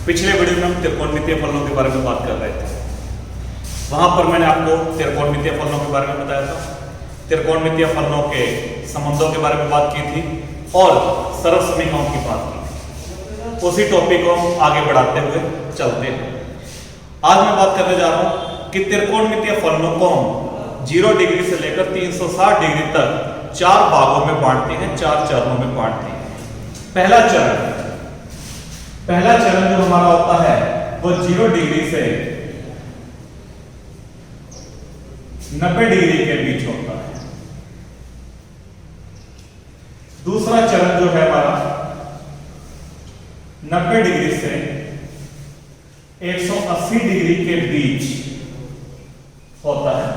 पिछले वीडियो में हम त्रिकोणमितीय फलनों के बारे में बात कर रहे थे। वहां पर मैंने आपको त्रिकोणमितीय फलनों के बारे में बताया था, त्रिकोणमितीय फलनों के संबंधों के बारे में बात की थी और सरल समीकरणों की बात की थी। उसी टॉपिक को हम आगे बढ़ाते हुए चलते हैं। आज मैं बात करने जा रहा हूं कि त्रिकोणमितीय फलनों को हम 0 डिग्री से लेकर 360 डिग्री तक 4 भागों में बांटते हैं, 4 चरणों में बांटते हैं। पहला चरण जो हमारा होता है वो 0 डिग्री से 90 डिग्री के बीच होता है। दूसरा चरण जो है हमारा 90 डिग्री से 180 डिग्री के बीच होता है।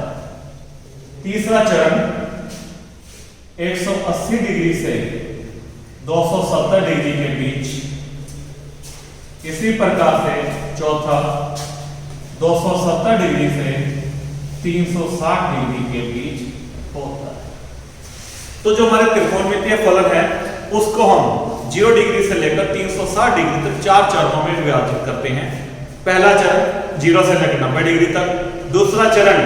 तीसरा चरण 180 डिग्री से 270 डिग्री के बीच। इसी प्रकार से चौथा 270 डिग्री से 360 डिग्री के बीच होता है। तो जो हमारे त्रिकोणमितीय फलन है उसको हम 0 डिग्री से लेकर 360 डिग्री तक 4 चरणों में विभाजित करते हैं। पहला चरण 0 से लेकर 90 डिग्री तक, दूसरा चरण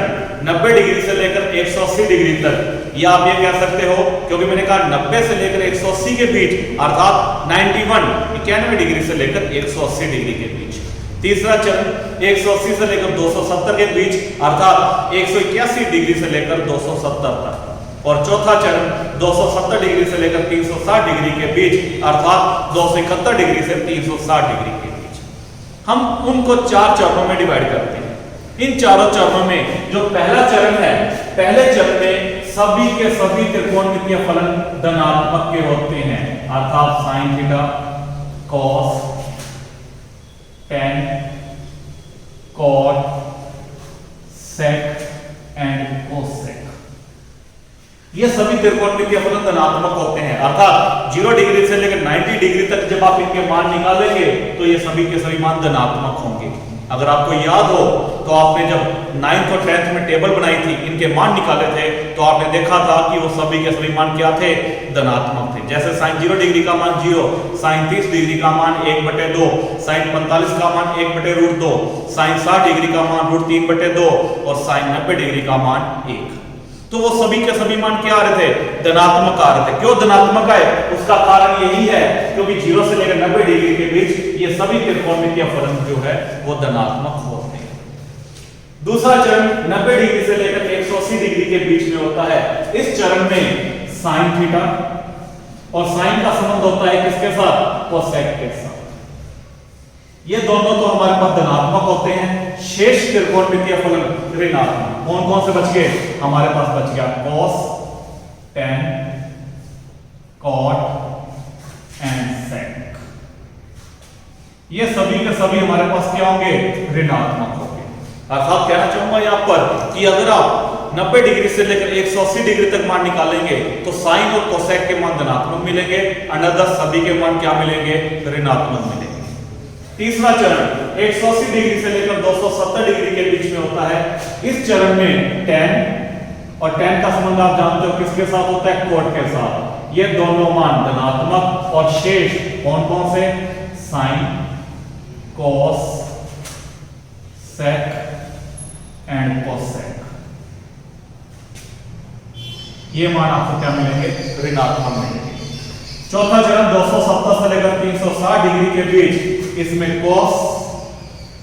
90 डिग्री से लेकर 180 डिग्री तक, या आप ये कह सकते हो क्योंकि मैंने कहा 90 से लेकर 180 के बीच अर्थात 91 डिग्री से लेकर 180 डिग्री के बीच। तीसरा चरण 180 से लेकर 270 के बीच अर्थात 181 डिग्री से लेकर 270 तक, और चौथा चरण 270 डिग्री से लेकर 360 डिग्री के बीच अर्थात 271 डिग्री से 360 डिग्री के बीच। हम उनको 4 चरणों में डिवाइड करते हैं। इन चारों चरणों में जो पहला चरण है, पहले चरण में सभी के सभी त्रिकोणमितीय फलन धनात्मक के होते हैं अर्थात sine theta, cos, tan, cot, sec and cosec. ये सभी त्रिकोणमितीय फलन धनात्मक होते हैं अर्थात 0 डिग्री से लेकर 90 डिग्री तक जब आप इनके मान निकालेंगे तो ये सभी के सभी मान धनात्मक होंगे। अगर आपको याद हो तो आपने जब 9th और 10th में टेबल बनाई थी, इनके मान निकाले थे, तो आपने देखा था कि वो सभी के सभी मान क्या थे, धनात्मक थे। जैसे साइन 0 डिग्री का मान 0, साइन 30 डिग्री का मान 1/2, साइन 45 का मान 1/√2, साइन 60 डिग्री का मान √3/2 और साइन 90 डिग्री का मान 1। तो वो सभी के सभी मान क्या आ रहे थे, धनात्मक आ रहे थे। क्यों धनात्मक आए, उसका कारण यही है क्योंकि 0 से लेकर 90 डिग्री के बीच ये सभी त्रिकोणमितीय फलन जो है वो धनात्मक होते हैं। दूसरा चरण 90 डिग्री से लेकर 180 डिग्री के बीच में होता है। इस चरण में साइन थीटा और साइन का संबंध होता है किसके साथ, कोसेक के साथ। ये दोनों तो हमारे पास धनात्मक होते हैं। शेष त्रिकोणमितीय फलन ऋणात्मक। कौन कौन से बच गए, हमारे पास बच गया कॉस, टेन, कॉट एंड सेक। ये सभी के सभी हमारे पास क्या होंगे, ऋणात्मक होंगे। अर्थात कहना चाहूंगा यहां पर कि अगर आप 90 डिग्री से लेकर 180 डिग्री तक मान निकालेंगे तो साइन और कोसेक के मान धनात्मक मिलेंगे, अनदर सभी के मान क्या मिलेंगे, ऋणात्मक मिलेंगे। तीसरा चरण 180 डिग्री से लेकर 270 डिग्री के बीच में होता है। इस चरण में tan और tan का संबंध आप जानते हो किसके साथ होता है, कोट के साथ। ये दोनों मान धनात्मक और शेष कौन कौन से, sine, cos, sec and cosec. ये मान आपको क्या मिलेंगे, ऋणात्मक मिलेंगे। चौथा चरण 270 से लेकर 360 डिग्री के बीच, इसमें कॉस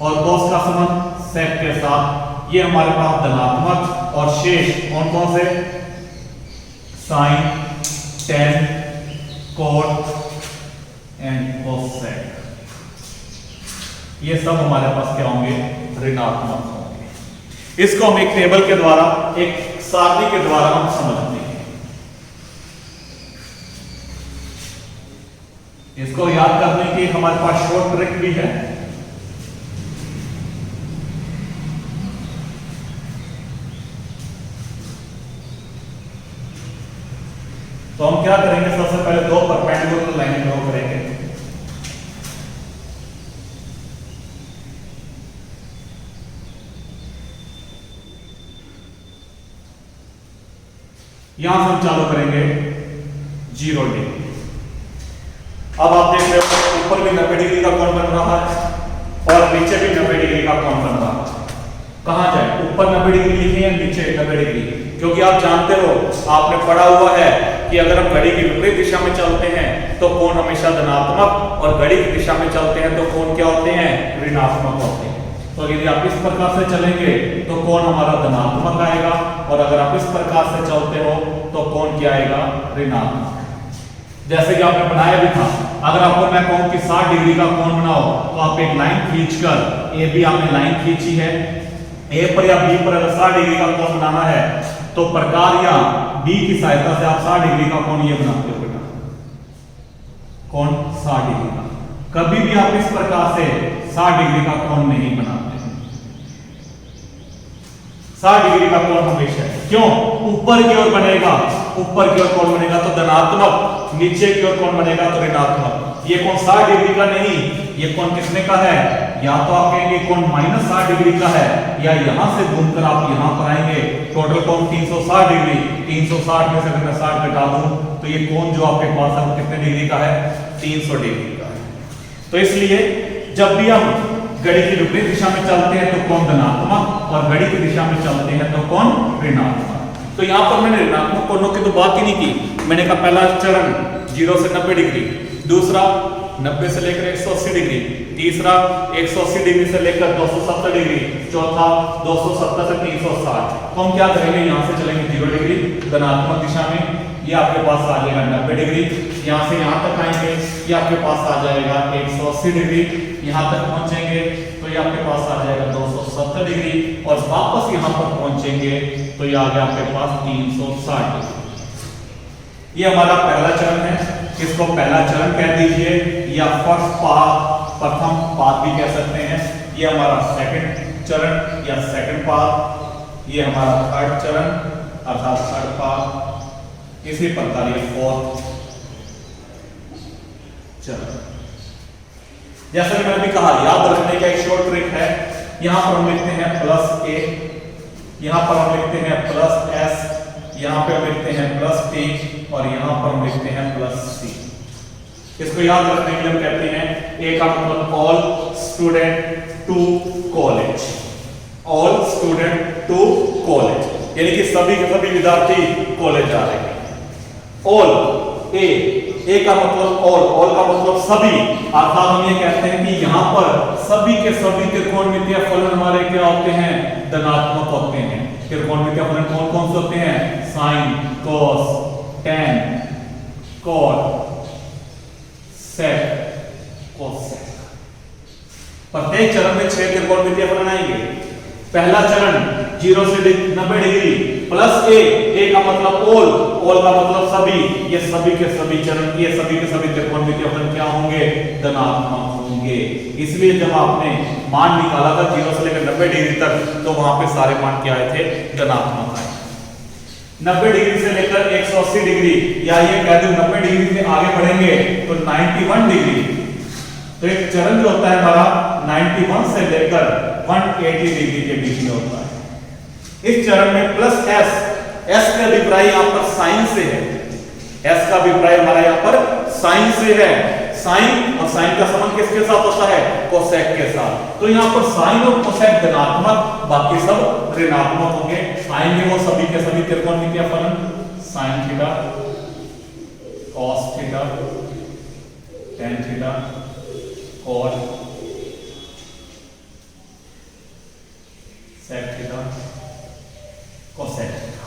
और कॉस का संबंध सेक के साथ, ये हमारे पास धनात्मक और शेष कौन कौन से, sine, tan, cot and cosec. ये सब हमारे पास क्या होंगे, ऋणात्मक होंगे। इसको हम एक टेबल के द्वारा, एक सारणी के द्वारा हम समझते हैं। इसको याद करने की हमारे पास शॉर्ट ट्रिक भी है। तो हम क्या करेंगे, सबसे पहले 2 परपेंडिकुलर लाइन ड्रॉ करेंगे। यहां से हम चालू करेंगे 0 डिग्री। अब आप देख रहे हो ऊपर भी 90 डिग्री का कोण बन रहा है और नीचे भी 90 डिग्री का कोण बन रहा है। कहां जाए, ऊपर 90 डिग्री लिखे या नीचे 90 डिग्री? क्योंकि आप जानते हो, आपने पढ़ा हुआ है कि अगर हम घड़ी की विपरीत दिशा में चलते हैं तो कोण हमेशा धनात्मक, और घड़ी की दिशा में चलते हैं तो कोण क्या होते हैं, ऋणात्मक होते हैं। तो यदि आप इस प्रकार से चलेंगे तो कोण हमारा धनात्मक आएगा, और अगर आप इस प्रकार से चलते हो तो कोण क्या आएगा, ऋणात्मक। जैसे कि आपने बनाया भी था, अगर आपको मैं कहूं कि 60 डिग्री का कोण बनाओ तो आप एक लाइन खींचकर, ए बी आपने लाइन खींची है, ए पर या बी पर अगर 60 डिग्री का कोण बनाना है तो प्रकार या बी की सहायता से आप 60 डिग्री का कोण ये बनाते हो बेटा, कोण 60 डिग्री का। कभी भी आप इस प्रकार से 60 डिग्री का कोण नहीं बनाते। 60 डिग्री का कोण हमेशा, क्यों, ऊपर की ओर बनेगा, ऊपर की ओर कोण बनेगा तो धनात्मक, नीचे की ओर कोण बनेगा तो ऋणात्मक। ये कोण 60 डिग्री का नहीं, ये कोण कितने का है, या तो आप कहेंगे कोण -60 डिग्री का है, या यहां से घूमकर आप यहां पर आएंगे, टोटल कोण 360 डिग्री, 360 में से अगर मैं 60 घटा दूं तो ये कोण जो आपके पास है वो कितने डिग्री का है, 300 डिग्री का है। तो इसलिए जब भी हम घड़ी की विपरीत दिशा में चलते हैं तो कोण धनात्मक, और घड़ी की दिशा में चलते हैं तो कोण ऋणात्मक। तो यहां पर मैंने ऋणात्मक कोणों की तो बात ही नहीं की। मैंने कहा पहला चरण 0 से 90 डिग्री, दूसरा 90 से लेकर 180 डिग्री, तीसरा 180 डिग्री से लेकर 270 डिग्री, चौथा 270 से 360। तो हम क्या करेंगे, यहां से चलेंगे 0 डिग्री धनात्मक दिशा में, ये आपके पास आ जाएगा 90 डिग्री, यहां से यहां तक आएंगे, ये आपके पास आ जाएगा 180 डिग्री, यहां तक पहुंचेंगे तो ये आपके पास आ जाएगा 270 डिग्री, और वापस यहां पर पहुंचेंगे तो ये आ गया आपके पास 360 डिग्री। ये हमारा पहला चरण है, इसको पहला चरण कह दीजिए, या फर्स्ट पाथ, प्रथम पाथ भी कह सकते हैं। ये हमारा सेकंड चरण या सेकंड पाथ, ये हमारा थर्ड चरण अर्थात थर्ड पाथ, इसी प्रकार ये फोर्थ चरण। जैसे मैंने भी कहा, याद रखने का एक शॉर्ट ट्रिक है, यहां पर हम लिखते हैं +a, यहां पर हम लिखते हैं +s, यहां पे हम लिखते हैं +t, और यहां पर हम लिखते हैं +c। इसको याद रखने के लिए हम कहते हैं, ए का मतलब all student to college, all student to college, यानी कि सभी के सभी विद्यार्थी कॉलेज जा रहे हैं। ऑल, ए का मतलब ऑल का मतलब सभी, अर्थात हम ये कहते हैं कि यहां पर सभी के सभी त्रिकोणमितीय फलन हमारे क्या होते हैं, धनात्मक होते हैं। त्रिकोणमितीय फलन कौन कौन से होते हैं, sine, cos, tan, cot, sec, cosec। प्रत्येक चरण में 6 त्रिकोणमितीय फलन आएंगे। पहला चरण 0 से 90 डिग्री प्लस ए का मतलब ऑल का मतलब सभी, ये सभी के सभी चरण, ये सभी के सभी त्रिकोणमितीय फलन क्या होंगे, धनात्मक होंगे। इसलिए जब आपने मान निकाला था 0 से लेकर 90 डिग्री तक, तो वहां पे सारे मान क्या आए थे, धनात्मक आए। 90 डिग्री से लेकर 180 डिग्री, या ये कह दो 90 डिग्री से आगे बढ़ेंगे तो 91 डिग्री। तो एक चरण जो होता है हमारा 91 से लेकर 180 डिग्री के बीच में होता है। इस चरण में प्लस एस का अभिप्राय यहां पर साइन से है, एस का अभिप्राय हमारा यहां पर साइन से है। साइन और साइन का संबंध किसके साथ होता है, कोसेक के साथ। तो यहां पर साइन और कोसेक धनात्मक, बाकी सब ऋणात्मक होंगे। आएंगे वो सभी के सभी त्रिकोणमितीय फलन, sine theta, cos theta, tan theta, cot, sec theta, cosec theta.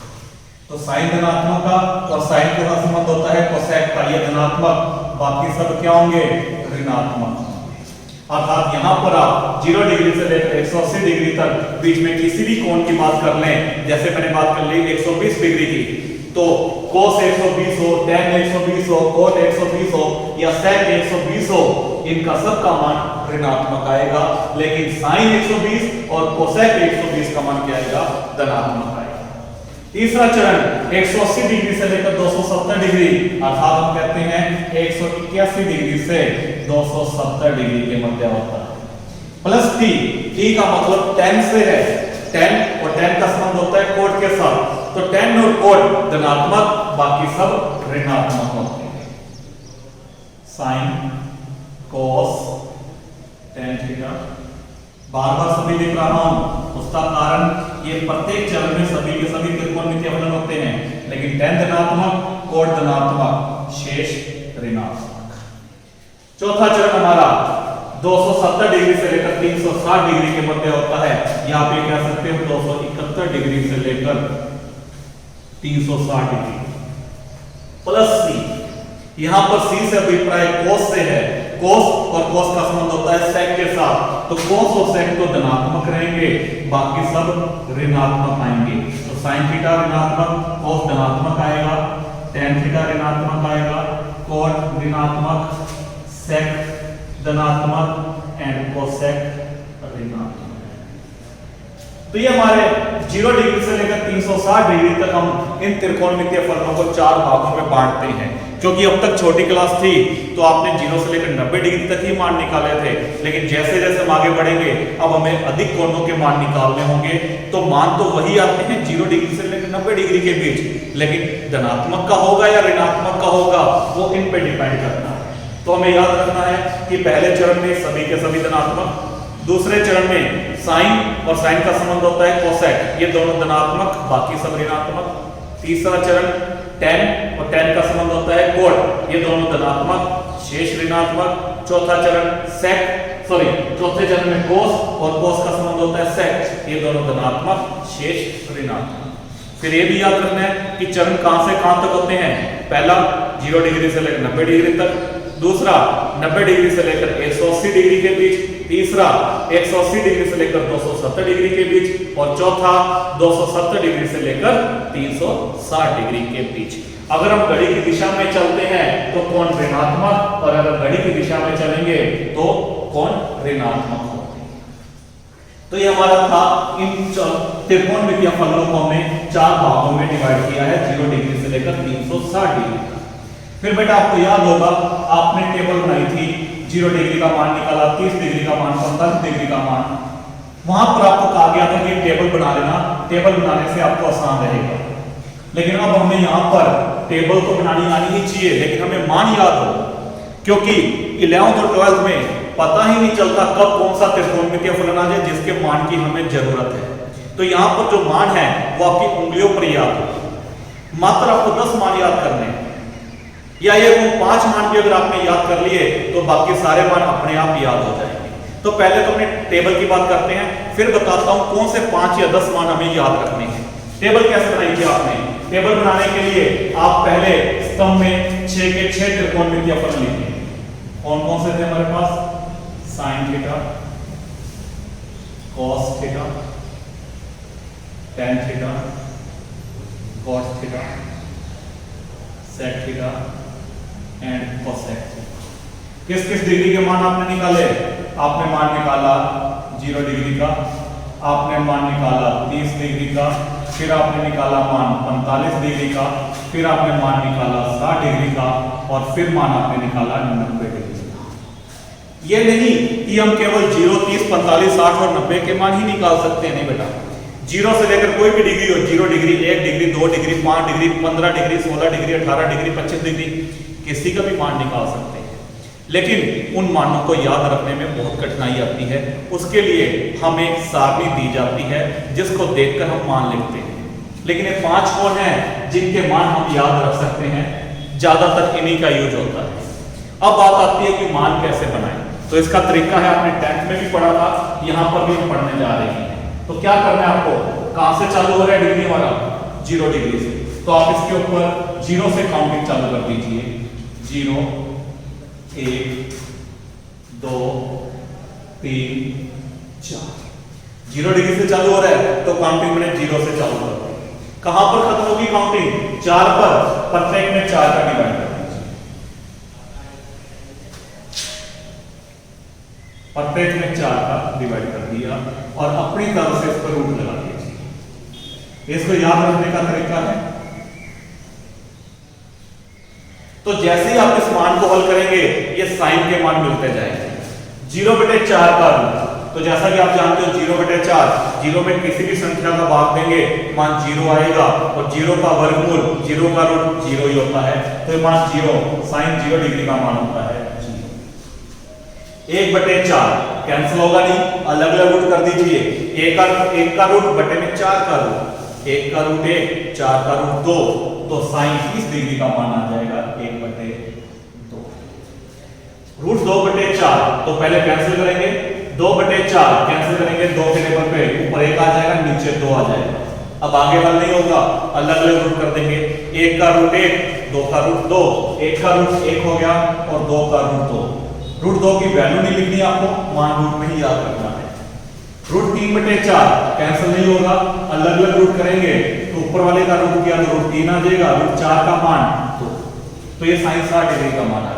तो साइन धनात्मक का और साइन के साथ संबंध होता है कोसेक का, ये धनात्मक, बाकी सब क्या होंगे, ऋणात्मक। अर्थात यहां पर आप 0 डिग्री से लेकर 180 डिग्री तक बीच में किसी भी कोण की बात कर लें, जैसे मैंने बात कर ली 120 डिग्री की, तो cos 120 हो, tan 120 हो, cot 120 हो या sec 120 हो, इनका सबका मान ऋणात्मक आएगा। लेकिन sin 120 और cosec 120 का मान क्या आएगा, धनात्मक आएगा। तीसरा चरण 180 डिग्री से लेकर 270 डिग्री, अर्थात हम कहते हैं 181 डिग्री से 270 डिग्री के मध्य होता है। प्लस टी का मतलब tan से है, tan और tan का संबंध होता है कोट के साथ, तो tan और कोट धनात्मक, बाकी सब ऋणात्मक होते हैं। साइन, cos, tan थीटा, बार बार सभी लिख रहा हूं, उसका कारण ये प्रत्येक चरण में सभी के सभी त्रिकोणमितीय फलन होते हैं, लेकिन tan धनात्मक, cot धनात्मक, शेष ऋणात्मक। चौथा चरण हमारा 270 डिग्री से लेकर 360 डिग्री के मध्य होता है, या आप ये कह सकते हो 271 डिग्री से लेकर 360 डिग्री प्लस सी। यहां पर सी से अभिप्राय कोस से है, कोस और कोस का संबंध होता है सेक के साथ, तो कोस और सेक तो धनात्मक रहेंगे, बाकी सब ऋणात्मक आएंगे। तो साइन थीटा ऋणात्मक, कोस धनात्मक आएगा, टेन थीटा ऋणात्मक आएगा, कोट ऋणात्मक, सेक धनात्मक एंड कोसेक ऋणात्मक। तो ये हमारे 0 डिग्री से लेकर 360 डिग्री तक हम इन त्रिकोणमितीय फलनों को 4 भागों में बांटते हैं। क्योंकि अब तक छोटी क्लास थी तो आपने 0 से लेकर 90 डिग्री तक ही मान निकाले थे, लेकिन जैसे जैसे हम आगे बढ़ेंगे अब हमें अधिक कोणों के मान निकालने होंगे। तो मान तो वही आते हैं 0 डिग्री से लेकर 90 डिग्री के बीच, लेकिन धनात्मक का होगा या ऋणात्मक का होगा वो इन पे डिपेंड करता है। तो हमें याद रखना है कि पहले चरण में सभी के सभी धनात्मक, दूसरे चरण में साइन और साइन का संबंध होता है कोसेक, ये दोनों धनात्मक, बाकी सब ऋणात्मक। तीसरा चरण tan और tan का संबंध होता है कोट, ये दोनों धनात्मक, शेष ऋणात्मक। चौथा चरण चौथे चरण में कोस और कोस का संबंध होता है सेक, ये दोनों धनात्मक, शेष ऋणात्मक। फिर ये भी याद रखना है कि चरण कहां से कहां तक होते हैं। पहला 0 डिग्री से लेकर 90 डिग्री तक, दूसरा 90 डिग्री से लेकर 180 डिग्री के बीच, तीसरा 180 डिग्री से लेकर 270 डिग्री के बीच, और चौथा 270 डिग्री से लेकर 360 डिग्री के बीच। अगर हम घड़ी की दिशा में चलते हैं तो कोण ऋणात्मक, और अगर घड़ी की दिशा में चलेंगे तो कोण ऋणात्मक होते हैं। तो ये हमारा था इन त्रिकोणमितीय फलनों को हमने 4 भागों में डिवाइड किया है, 0 डिग्री से लेकर 360 डिग्री तक। फिर बेटा आपको याद होगा आपने टेबल बनाई थी, 0 डिग्री का मान निकाला, 30 डिग्री का मान, 45 डिग्री का मान। वहां पर आपको कहा गया था कि टेबल बना लेना, टेबल बनाने से आपको आसान रहेगा। लेकिन अब हमें यहां पर टेबल तो बनानी आनी ही चाहिए, लेकिन हमें मान याद हो, क्योंकि 11th और 12th में पता ही नहीं चलता कब कौन सा त्रिकोणमितीय फलन आ जाए जिसके मान की हमें जरूरत है। तो यहां पर जो मान है वो आपकी उंगलियों पर याद हो। मात्र आपको 10 मान याद करने हैं, या ये 5 मान भी अगर आपने याद कर लिए तो बाकी सारे मान अपने आप याद हो जाएंगे। तो पहले तो अपने टेबल की बात करते हैं, फिर बताता हूं कौन से 5 या 10 मान हमें याद रखने हैं। टेबल कैसे बनाई थी आपने? टेबल बनाने के लिए आप पहले स्तंभ में 6 के 6 त्रिकोणमितीय फलन लिखे। कौन कौन से थे हमारे पास? Sine theta, cos theta, tan theta, cos theta, sec theta and cosec theta. किस किस डिग्री के मान आपने निकाले? आपने मान निकाला 0 डिग्री का, आपने मान निकाला 30 डिग्री का, फिर आपने निकाला मान 45 डिग्री का, फिर आपने मान निकाला 60 डिग्री का, और फिर मान आपने निकाला 90 डिग्री का। ये नहीं कि हम केवल 0, 30, 45, 60 और 90 के मान ही निकाल सकते हैं, नहीं बेटा। 0 से लेकर कोई भी डिग्री हो, 0 degree, 1 degree, 2 degree, 5 degree, 15 degree, 16 degree, 18 degree, 25 degree, किसी का भी मान निकाल सकते हैं। लेकिन उन मानों को याद रखने में बहुत कठिनाई आती है। उसके लिए हमें सारणी दी जाती है जिसको देखकर हम मान लिखते हैं। लेकिन ये 5 कोण हैं जिनके मान हम याद रख सकते हैं, ज्यादातर इन्हीं का यूज होता है। अब बात आती है कि मान कैसे बनाएं। तो इसका तरीका है, आपने 10th में भी पढ़ा था, यहां पर भी हम पढ़ने जा रहे हैं। तो क्या करना है आपको? कहां से चालू हो रहा है डिग्री हमारा? 0 डिग्री से। तो आप इसके ऊपर 0 से काउंटिंग चालू कर दीजिए। 0, 1, 2, 3, 4। 0 डिग्री से चालू हो रहा है तो काउंटिंग मैंने 0 से चालू कर दी। कहां पर खत्म होगी काउंटिंग? 4 पर। प्रत्येक में 4 का डिवाइड कर दीजिए। प्रत्येक में 4 का डिवाइड कर दिया और अपनी तरफ से इस पर रूट लगा दीजिए। इसको याद रखने का तरीका है, तो जैसे ही आप इस मान को हल करेंगे ये साइन के मान मिलते जाएंगे। 0/4 का रूट, तो जैसा कि आप जानते हो 0/4, 0 में किसी भी संख्या का भाग देंगे मान 0 आएगा, और 0 का वर्गमूल, 0 का रूट 0 ही होता है, तो मान 0, साइन 0 डिग्री का मान होता है 0। 1/4 कैंसिल होगा नहीं, अलग अलग रूट कर दीजिए। एक का रूट बटे में 4 का रूट, 1 का रूट 1, 4 का रूट 2, तो साइन 30 डिग्री का मान आ जाएगा 1/2। रूट 2/4 तो पहले कैंसिल करेंगे, 2/4 कैंसिल करेंगे, 2 के टेबल पे ऊपर 1 आ जाएगा, नीचे 2 आ जाएगा। अब आगे वाला नहीं होगा, अलग अलग रूट कर देंगे। 1 का रूट 1, 2 का रूट 2, 1 का रूट 1 हो गया और 2 का रूट 2। रूट 2 की वैल्यू नहीं लिखनी आपको, मान रूट में ही याद रखना है। रूट 3/4 कैंसिल नहीं होगा, अलग अलग रूट करेंगे तो ऊपर वाले का रूट किया तो रूट 3 आ जाएगा, रूट 4 का मान 2, तो ये साइन 60 डिग्री का मान आ गया।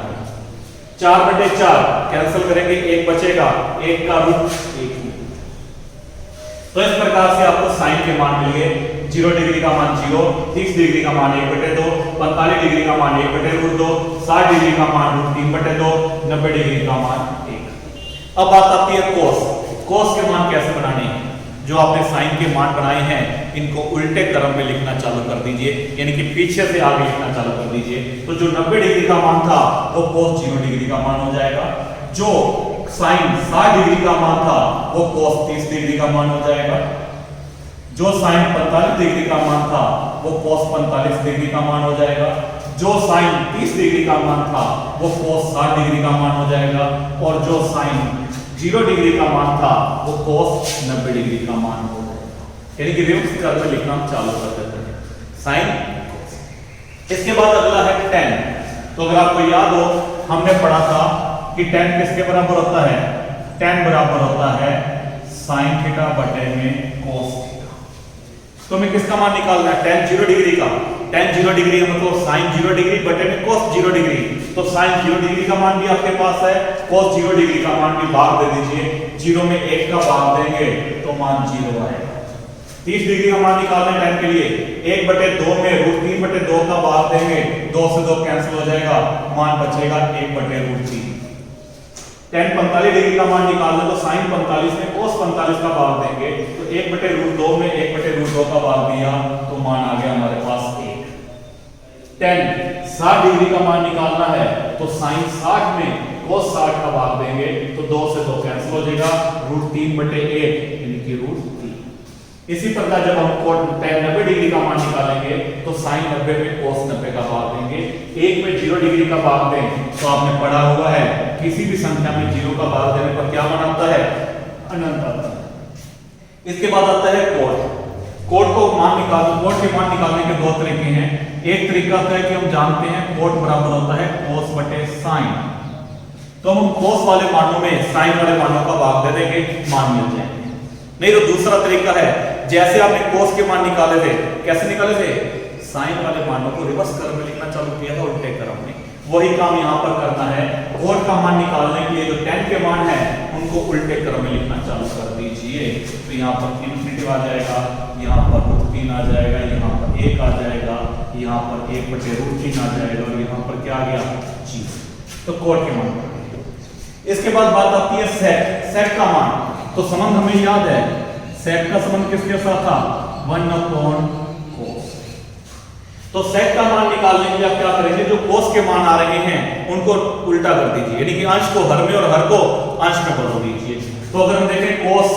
4/4 कैंसिल करेंगे, 1 बचेगा, 1 का रूट 1। तो इस प्रकार से आपको साइन के मान मिल गए। 0 डिग्री का मान 0, 30 डिग्री का मान 1/2, 45 डिग्री का मान 1/√2, 60 डिग्री का मान रूट 3/2, 90 डिग्री का मान 1। अब बात आती है कोस। कोस के मान कैसे बनाने हैं? जो आपने साइन के मान बनाए हैं इनको उल्टे क्रम में लिखना चालू कर दीजिए, यानी कि पीछे से आगे लिखना चालू कर दीजिए। तो जो 90 डिग्री का मान था वो कोस 0 डिग्री का मान हो जाएगा। जो साइन 60 डिग्री का मान था वो कोस 30 डिग्री का मान हो जाएगा। जो साइन 45 डिग्री का मान था वो कोस 45 डिग्री का मान हो जाएगा। जो साइन 30 डिग्री का मान था वो कोस 60 डिग्री का मान हो जाएगा। और जो साइन 0 डिग्री का मान था वो कोस 90 डिग्री का मान हो जाएगा। यानी कि रिवर्स क्रम में लिखना चालू कर देते हैं, साइन कोस। इसके बाद अगला है tan। तो अगर आपको याद हो हमने पढ़ा था कि tan किसके बराबर होता है? tan बराबर होता है sin थीटा बटे में cos थीटा। तो हमें किसका मान निकालना है? tan 0 डिग्री का। tan 0 डिग्री का मतलब sin 0 डिग्री बटे में cos 0 डिग्री। तो sin 0 डिग्री का मान भी आपके पास है, cos 0 डिग्री का मान भी भाग दे दीजिए। 0 में 1 का भाग देंगे तो मान 0 आएगा। 30 डिग्री का मान निकालना है tan के लिए, 1/2 में रूट 3/2 का भाग देंगे, 2 से 2 कैंसिल हो जाएगा, मान बचेगा 1/√3। tan 45 डिग्री का मान निकालना तो sin 45 में cos 45 का भाग देंगे, तो 1/√2 में 1/√2 का भाग दिया तो मान आ गया हमारे पास 1। tan 60 डिग्री का मान निकालना है तो sin 60 में cos 60 का भाग देंगे तो 2 से 2 कैंसिल हो जाएगा, √3/1 यानी कि √3। इसी प्रकार जब हम tan 90 डिग्री का मान निकालेंगे तो sin 90 में cos 90 का भाग देंगे। 1 में 0 डिग्री का भाग दें तो आपने पढ़ा हुआ है किसी भी संख्या में 0 का भाग देने पर क्या मान आता है? अनंत आता है। इसके बाद आता है कोट। कोट को मान निकालना, कोट के मान निकालने के 2 तरीके हैं। एक तरीका होता है कि हम जानते हैं कोट बराबर होता है cos बटे sin, तो हम cos वाले मानों में sin वाले मानों का भाग दे देंगे, मान मिल जाएंगे। नहीं तो दूसरा तरीका है, जैसे आपने cos के मान निकाले थे, कैसे निकाले थे? sin वाले मानों को रिवर्स क्रम में लिखना चालू किया था, उल्टे क्रम में। वही काम यहां पर करना है। कोट का मान निकालने के लिए जो tan के मान है उनको उल्टे क्रम में लिखना चालू कर दीजिए। तो यहां पर इन्फिनिटी आ जाएगा, यहां पर √3 आ जाएगा, यहां पर 1 आ जाएगा, यहां पर 1/√3 आ जाएगा और यहां पर क्या आ गया? 0। तो कोट के मान। इसके बाद बात आती है sec। sec का मान तो संबंध हमें याद है, sec का संबंध किसके साथ था? 1/cos। तो sec का मान निकालने के लिए आप क्या करेंगे? जो cos के मान आ रहे हैं उनको उल्टा कर दीजिए, यानी कि अंश को हर में और हर को अंश में बदल दीजिए। तो अगर हम देखें cos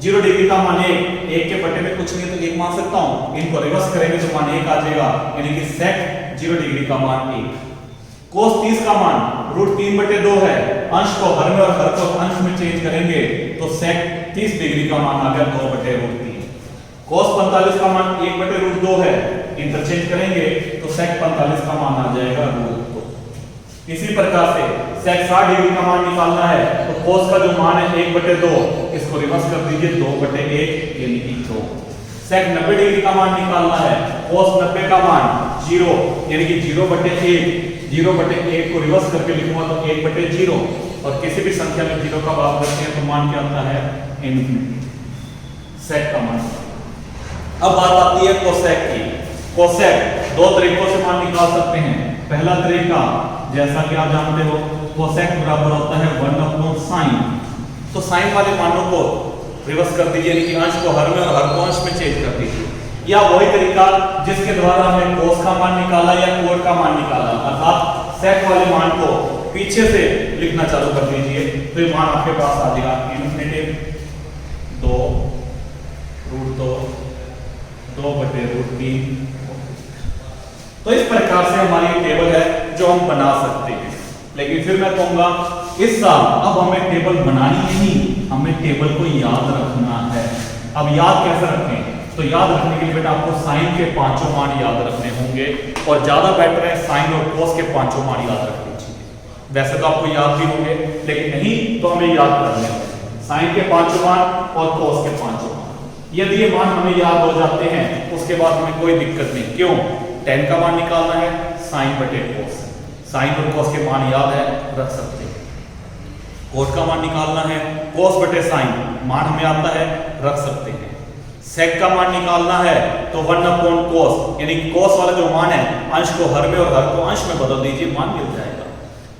0 डिग्री का मान 1 के बटे में कुछ नहीं तो 1 मान सकता हूं, इनको रिवर्स करेंगे तो मान 1 आ जाएगा, यानी कि sec 0 डिग्री का मान 1। cos 30 का मान √3/2 है, अंश को हर में और हर को अंश में चेंज करेंगे तो sec 30 डिग्री का मान आ गया 2/√3। cos 45 का मान 1/√2 है, इंटरचेंज करेंगे तो sec 45 का मान आ जाएगा √2। इसी प्रकार से sec 60 डिग्री का मान निकालना है तो cos का जो मान है 1/2, इसको रिवर्स कर दीजिए 2/1 यानी कि 2। sec 90 डिग्री का मान निकालना है, cos 90 का मान 0 यानी कि 0/1। 0/1 को रिवर्स करके लिखूंगा तो 1/0 और किसी भी संख्या में 0 का भाग करते हैं तो मान क्या आता है? इनफिनिटी। sec का मान। अब बात आती है cosec की। cosec 2 तरीकों से मान निकाल सकते हैं। पहला तरीका जैसा कि आप जानते हो, cosec बराबर होता है 1/sin। तो sin वाले मानों को रिवर्स कर दीजिए, यानी कि अंश को हर में और हर को अंश में चेंज कर दीजिए। या वही तरीका जिसके द्वारा हमने cos का मान निकाला या कोट का मान निकाला, अर्थात sec वाले मान को पीछे से लिखना चालू कर दीजिए। तो ये मान आपके पास आ जाएगा इन्फिनिटिव 2√2 तो इस प्रकार से हमारी टेबल है जो हम बना सकते हैं। लेकिन फिर मैं कहूंगा इस साल अब हमें टेबल बनानी नहीं, हमें टेबल को याद रखना है। अब याद कैसे रखें? तो याद रखने के लिए बेटा आपको साइन के पांचों मान याद रखने होंगे और ज्यादा बेटर है साइन और कॉस के पांचों मान याद रख लीजिए। वैसे तो आपको याद भी होंगे, लेकिन नहीं तो हमें याद करने होंगे साइन के पांचों मान और कॉस के पांचों मान। यदि ये मान हमें याद हो जाते हैं उसके बाद हमें कोई दिक्कत नहीं। क्यों? tan का मान निकालना है साइन बटे कॉस, साइन और कॉस के मान याद है रख सकते हैं। कोट का मान निकालना है कॉस बटे साइन, मान हमें आता है रख सकते हैं। सेक का मान निकालना है तो 1/cos, यानी cos वाला जो मान है अंश को हर में और हर को अंश में बदल दीजिए, मान मिल जाएगा।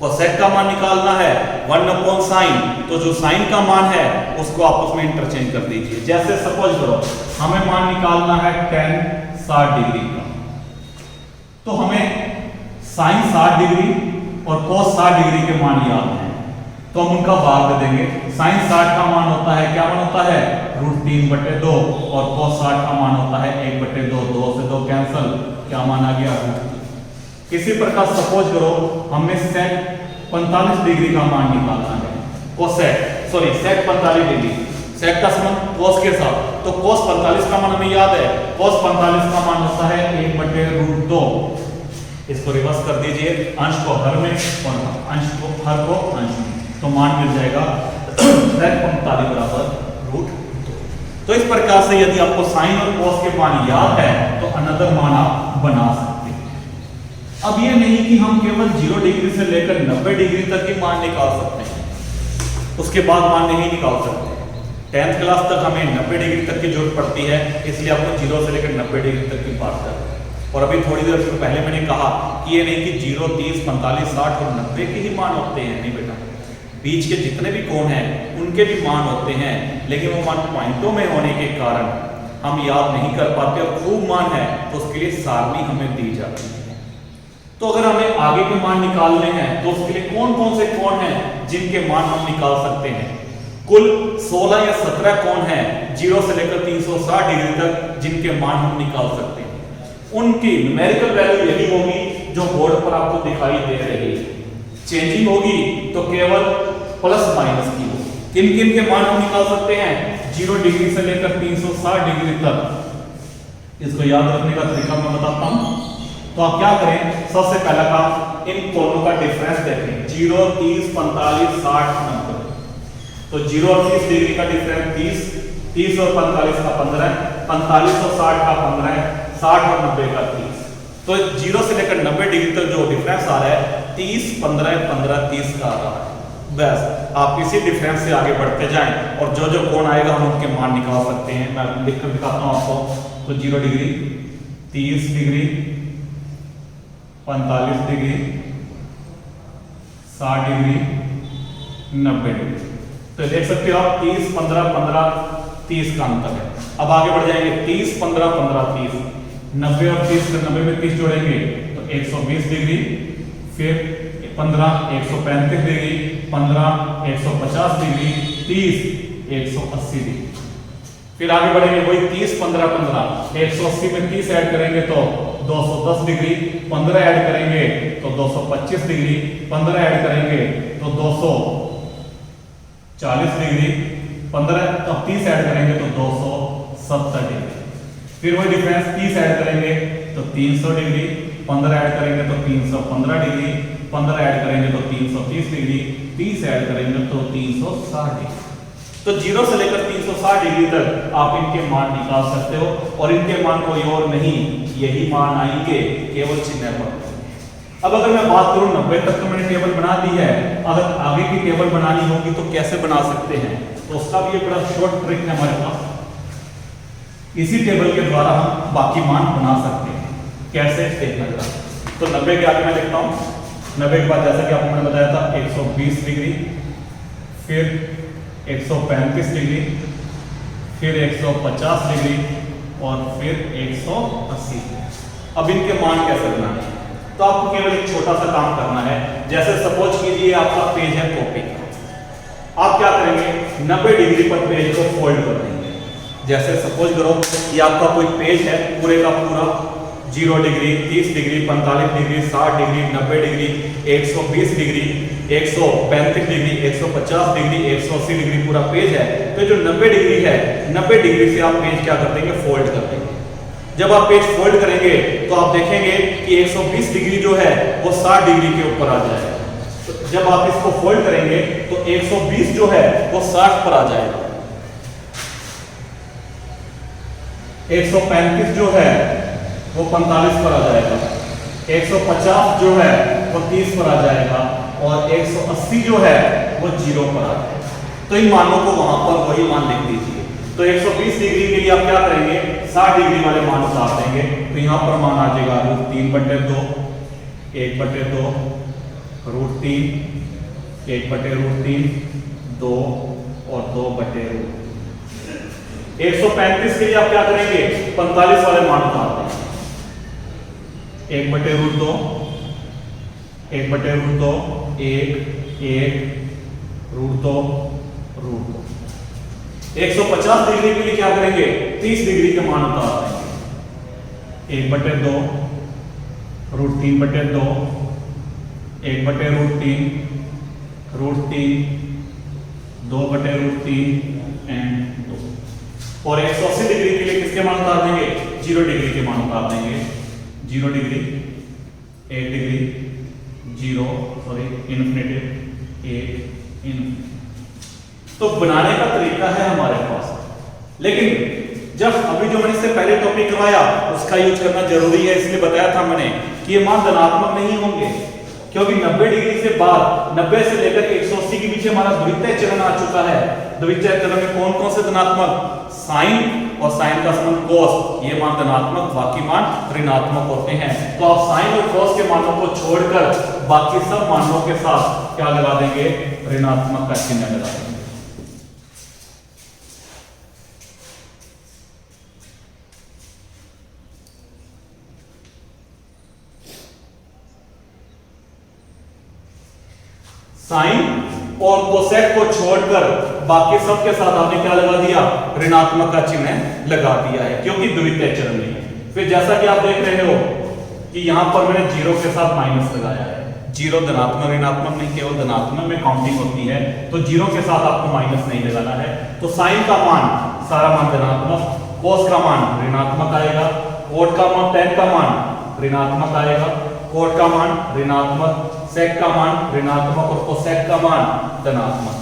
कोसेक का मान निकालना है 1/sin, तो जो साइन का मान है उसको आपस में इंटरचेंज कर दीजिए। जैसे सपोज करो हमें मान निकालना है tan 60 डिग्री का, तो हमें साइन 60 डिग्री और cos 60 डिग्री के मान याद हैं, तो हम उनका भाग दे देंगे। साइन 60 का मान होता है, क्या मान होता है √3/2 और cos 60 का मान होता है 1/2, 2 से 2 कैंसल, क्या मान आ गया √3। इसी प्रकार सपोज करो हमने sec 45 डिग्री का मान निकालना है, sec 45 डिग्री, sec का संबंध cos के साथ, तो cos 45 का मान हमें याद है, cos 45 का मान होता है 1/√2। इसको रिवर्स कर दीजिए, अंश को हर में और अंश को हर को अंश में, तो मान मिल जाएगा sec 45 बराबर √2। तो इस प्रकार से यदि आपको साइन और cos के मान याद है तो अनदर मान आप बना सकते हैं। अब ये नहीं कि हम केवल 0 डिग्री से लेकर 90 डिग्री तक ही मान निकाल सकते हैं, उसके बाद मान नहीं निकाल सकते। 10th क्लास तक हमें 90 डिग्री तक की जरूरत पड़ती है, इसलिए आपको 0 से लेकर 90 डिग्री तक की बात कर रहे हैं। और अभी थोड़ी देर पहले मैंने कहा कि ये नहीं कि 0, 30, 45, 60 और 90 के ही मान होते हैं, नहीं बेटा, बीच के जितने भी कोण हैं उनके भी मान होते हैं, लेकिन वो मान पॉइंटों में होने के कारण हम याद नहीं कर पाते और खूब मान है तो उसके लिए सारणी हमें दी जाती है। तो अगर हमें आगे के मान निकालने हैं तो उसके लिए कौन कौन से कोण हैं जिनके मान हम निकाल सकते हैं? कुल 16 या 17 कोण हैं 0 से लेकर 360 डिग्री तक जिनके मान हम निकाल सकते हैं। उनकी न्यूमेरिकल वैल्यू यही होगी जो बोर्ड पर आपको दिखाई दे रही है। चेंजिंग होगी तो केवल प्लस माइनस की होगी। किन किन के मान हम निकाल सकते हैं? 0 डिग्री से लेकर 360 डिग्री तक। इसको याद रखने का तरीका मैं बताता हूं। तो आप क्या करें, सबसे पहला काम इन कोणों का डिफरेंस देखें। 0, 30, 45, 60, 90। तो 0 और 30 डिग्री का डिफरेंस 30, 30 और 45 का 15, 45 और 60 का 15, 60 और 90 का 30। तो 0 से लेकर 90 डिग्री तक जो डिफरेंस आ रहा है 30, 15, 15, 30 का आ रहा है। बस आप इसी डिफरेंस से आगे बढ़ते जाएं और जो जो कोण आएगा हम उनके मान निकाल सकते हैं। मैं लिखकर दिखाता हूं आपको। तो 0 degree, 30 degree, 45 degree, 60 degree, 90 degree. तो देख सकते हो आप 30, 15, 15, 30 का अंतर है। अब आगे बढ़ जाएंगे 30, 15, 15, 30, 90 और 30 का 90 में 30 जोड़ेंगे तो 120 डिग्री, फिर 15, 135 डिग्री, 15, 150 डिग्री, 30, 180 डिग्री। फिर आगे बढ़ेंगे वही 30, 15, 15, 180 में 30 ऐड करेंगे तो 210 डिग्री, 15 ऐड करेंगे तो 225 डिग्री, 15 ऐड करेंगे तो 240 डिग्री, 15 तो 30 ऐड करेंगे तो 270 डिग्री। फिर वही डिफरेंस 30 ऐड करेंगे तो 300 डिग्री, 15 ऐड करेंगे तो 315 डिग्री, 15 ऐड करेंगे तो 330 डिग्री, 30 ऐड करेंगे तो 360 डिग्री। तो 0 से लेकर 360 डिग्री तक आप इनके मान निकाल सकते हो और इनके मान कोई और नहीं, यही मान आएंगे, केवल चिन्ह पर। अब अगर मैं बात करूं 90 तक तो मैंने टेबल बना दी है, अगर आगे की टेबल बनानी होगी तो कैसे बना सकते हैं? तो उसका भी एक बड़ा शॉर्ट ट्रिक है हमारे पास। इसी टेबल के द्वारा हम बाकी मान बना सकते हैं। कैसे देखना जरा। तो 90 के आगे मैं लिखता हूं। 90 के बाद जैसा कि आपको मैंने बताया था 120 डिग्री, फिर 135 डिग्री, फिर 150 डिग्री और फिर 180 डिग्री। अब इनके मान कैसे बनाने हैं? तो आपको केवल एक छोटा सा काम करना है। जैसे सपोज कीजिए आपका पेज है कॉपी का, आप क्या करेंगे 90 डिग्री पर पेज को फोल्ड कर देंगे। जैसे सपोज करो कि आपका कोई पेज है पूरे का पूरा 0 degree, 30 degree, 45 degree, 60 degree, 90 degree, 120 degree, 135 degree, 150 degree, 180 degree पूरा पेज है। तो जो 90 डिग्री है, 90 डिग्री से आप पेज क्या कर देंगे, फोल्ड कर देंगे। जब आप पेज फोल्ड करेंगे तो आप देखेंगे कि 120 डिग्री जो है वो 60 डिग्री के ऊपर आ जाएगा। तो जब आप इसको फोल्ड करेंगे तो 120 जो है वो 60 पर आ जाएगा, 135 जो है वो 45 पर आ जाएगा, 150 जो है वो 30 पर आ जाएगा और 180 जो है वो 0 पर आ जाएगा। तो इन मानों को वहां पर वही मान लिख दीजिए। तो 120 डिग्री के लिए आप क्या करेंगे, 60 डिग्री वाले मान उतार देंगे। तो यहां पर मान आ जाएगा √3/2, 1/2, √3, 1/√3, 2 और 2/√3। 135 के लिए आप क्या करेंगे, 45 वाले मान उतार देंगे। 1/√2, 1/√2, 1 √2, √2। 150 डिग्री के लिए क्या करेंगे, 30 डिग्री के मान उतार देंगे। 1/2, √3/2, 1/√3, √3, 2/√3 एंड 2। और 180 डिग्री के लिए किसके मान उतार देंगे, 0 डिग्री के मान उतार देंगे। 0 degree, 1 degree, 0 sorry infinity, 1 infinity. तो बनाने का तरीका है हमारे पास, लेकिन जब अभी जो मैंने इससे पहले टॉपिक करवाया उसका यूज करना जरूरी है। इसलिए बताया था मैंने कि ये मान धनात्मक नहीं होंगे, क्योंकि 90 डिग्री से बाद 90 से लेकर 180 के बीच हमारा द्वितीय चरण आ चुका है। द्वितीय चरण में कौन कौन से धनात्मक, साइन और साइन का संबंध कोस, ये मान धनात्मक, बाकी मान ऋणात्मक होते हैं। तो आप साइन और कोस के मानों को छोड़कर बाकी सब मानों के साथ क्या लगा देंगे, ऋणात्मक का चिन्ह लगा देंगे। साइन और कोसेक को छोड़कर बाकी सब के साथ आपने क्या लगा दिया, ऋणात्मक का चिन्ह लगा दिया है, क्योंकि द्वितीय चरण में। फिर जैसा कि आप देख रहे हो कि यहां पर मैंने 0 के साथ माइनस लगाया है। 0 धनात्मक ऋणात्मक नहीं, केवल धनात्मक में काउंटिंग होती है, तो 0 के साथ आपको माइनस नहीं लगाना है। तो साइन का मान सारा मान धनात्मक, कोस का मान ऋणात्मक आएगा, कोट का मान, टेन का मान ऋणात्मक आएगा, कोट का मान ऋणात्मक, सेक का मान ऋणात्मक और कोसेक का मान धनात्मक।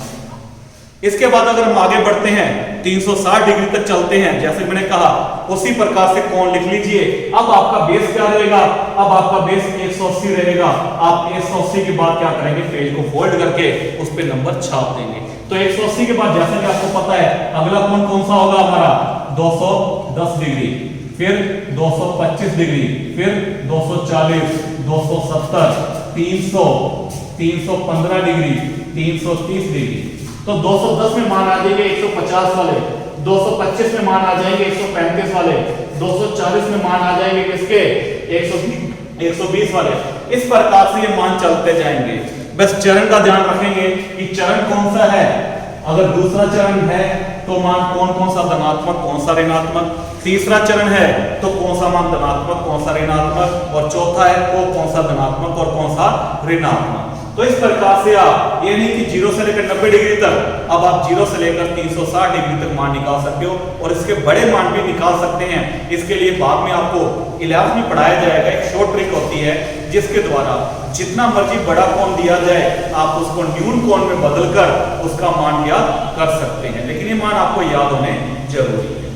इसके बाद अगर हम आगे बढ़ते हैं 360 डिग्री तक चलते हैं, जैसे मैंने कहा उसी प्रकार से कोण लिख लीजिए। अब आपका बेस क्या रहेगा, अब आपका बेस 180 रहेगा। आप 180 के बाद क्या करेंगे, पेज को फोल्ड करके उस पे नंबर छाप देंगे। तो 180 के बाद जैसे कि आपको पता है अगला कोण कौन सा होगा हमारा, 210 डिग्री, फिर 225 डिग्री, फिर 240, 270, 300, 315 डिग्री, 330 डिग्री। तो 210 में मान आ जाएंगे 150 वाले, 225 में मान आ जाएंगे 135 वाले, 240 में मान आ जाएंगे किसके, 120 वाले। इस प्रकार से ये मान चलते जाएंगे। बस चरण का ध्यान रखेंगे कि चरण कौन सा है। अगर दूसरा चरण है तो मान कौन कौन सा धनात्मक, कौन सा ऋणात्मक, तीसरा चरण है तो कौन सा मान धनात्मक, कौन सा ऋणात्मक, और चौथा है तो कौन सा धनात्मक और कौन सा ऋणात्मक। तो इस प्रकार से आप ये नहीं कि 0 से लेकर 90 डिग्री तक, अब आप 0 से लेकर 360 डिग्री तक मान निकाल सकते हो और इसके बड़े मान भी निकाल सकते हैं। इसके लिए बाद में आपको 11th में पढ़ाया जाएगा। एक शॉर्ट ट्रिक होती है जिसके द्वारा जितना मर्जी बड़ा कोण दिया जाए आप उसको न्यून कोण में बदलकर उसका मान ज्ञात कर सकते हैं, लेकिन ये मान आपको याद होने जरूरी है।